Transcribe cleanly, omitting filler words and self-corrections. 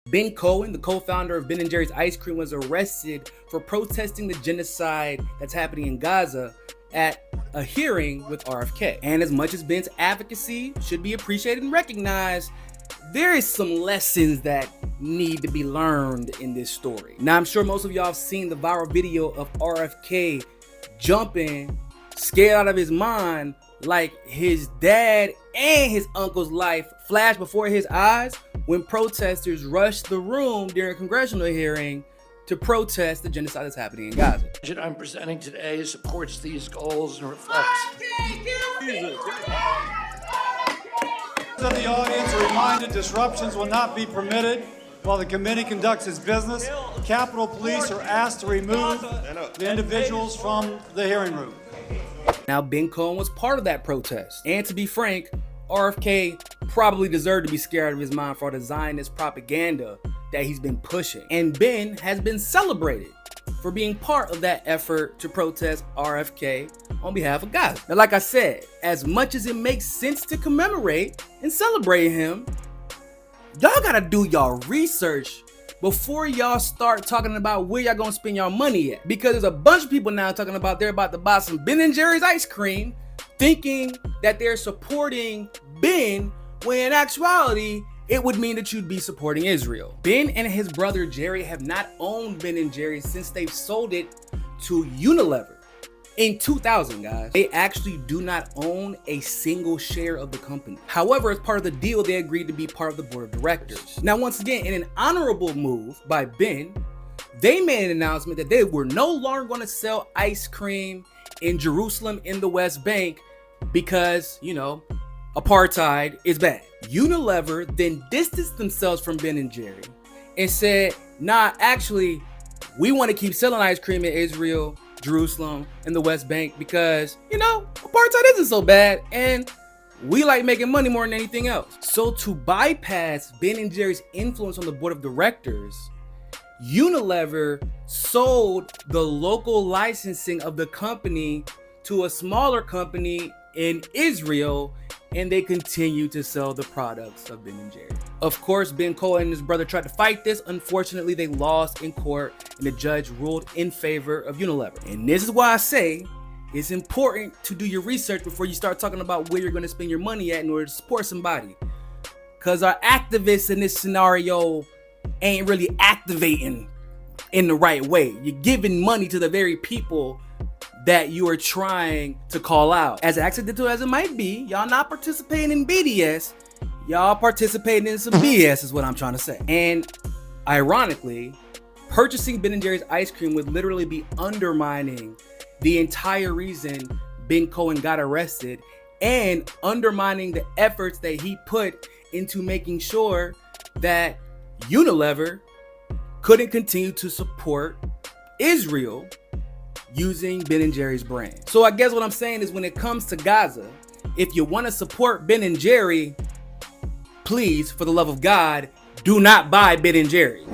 Ben Cohen, the co-founder of Ben & Jerry's Ice Cream, was arrested for protesting the genocide that's happening in Gaza at a hearing with RFK. And as much as Ben's advocacy should be appreciated and recognized, there is some lessons that need to be learned in this story. Now, I'm sure most of y'all have seen the viral video of RFK jumping, scared out of his mind, like his dad and his uncle's life flashed before his eyes when protesters rushed the room during a congressional hearing to protest the genocide that's happening in Gaza. The budget I'm presenting today supports these goals and reflects. Of the audience are reminded disruptions will not be permitted while the committee conducts its business. Capitol Police are asked to remove the individuals from the hearing room. Now, Ben Cohen was part of that protest. And to be frank, RFK probably deserved to be scared out of his mind for all the Zionist propaganda that he's been pushing. And Ben has been celebrated for being part of that effort to protest RFK on behalf of Gaza. Now, like I said, as much as it makes sense to commemorate and celebrate him, y'all gotta do y'all research before y'all start talking about where y'all gonna spend y'all money at. Because there's a bunch of people now talking about they're about to buy some Ben & Jerry's ice cream, thinking that they're supporting Ben, when in actuality, it would mean that you'd be supporting Israel. Ben and his brother Jerry have not owned Ben & Jerry's since they've sold it to Unilever in 2000, guys. They actually do not own a single share of the company. However, as part of the deal, they agreed to be part of the board of directors. Now, once again, in an honorable move by Ben, they made an announcement that they were no longer going to sell ice cream in Jerusalem in the West Bank because, you know, apartheid is bad. Unilever then distanced themselves from Ben & Jerry and said, nah, actually, we want to keep selling ice cream in Israel, Jerusalem, and the West Bank because, you know, apartheid isn't so bad and we like making money more than anything else. So to bypass Ben & Jerry's influence on the board of directors, Unilever sold the local licensing of the company to a smaller company in Israel, and they continue to sell the products of Ben & Jerry. Of course, Ben Cohen and his brother tried to fight this. Unfortunately, they lost in court and the judge ruled in favor of Unilever. And this is why I say it's important to do your research before you start talking about where you're going to spend your money at in order to support somebody. Because our activists in this scenario ain't really activating in the right way. You're giving money to the very people that you are trying to call out. As accidental as it might be, y'all not participating in BDS, y'all participating in some BS is what I'm trying to say. And ironically, purchasing Ben & Jerry's ice cream would literally be undermining the entire reason Ben Cohen got arrested and undermining the efforts that he put into making sure that Unilever couldn't continue to support Israel using Ben & Jerry's brand. So I guess what I'm saying is when it comes to Gaza, if you want to support Ben & Jerry, please, for the love of God, do not buy Ben & Jerry's.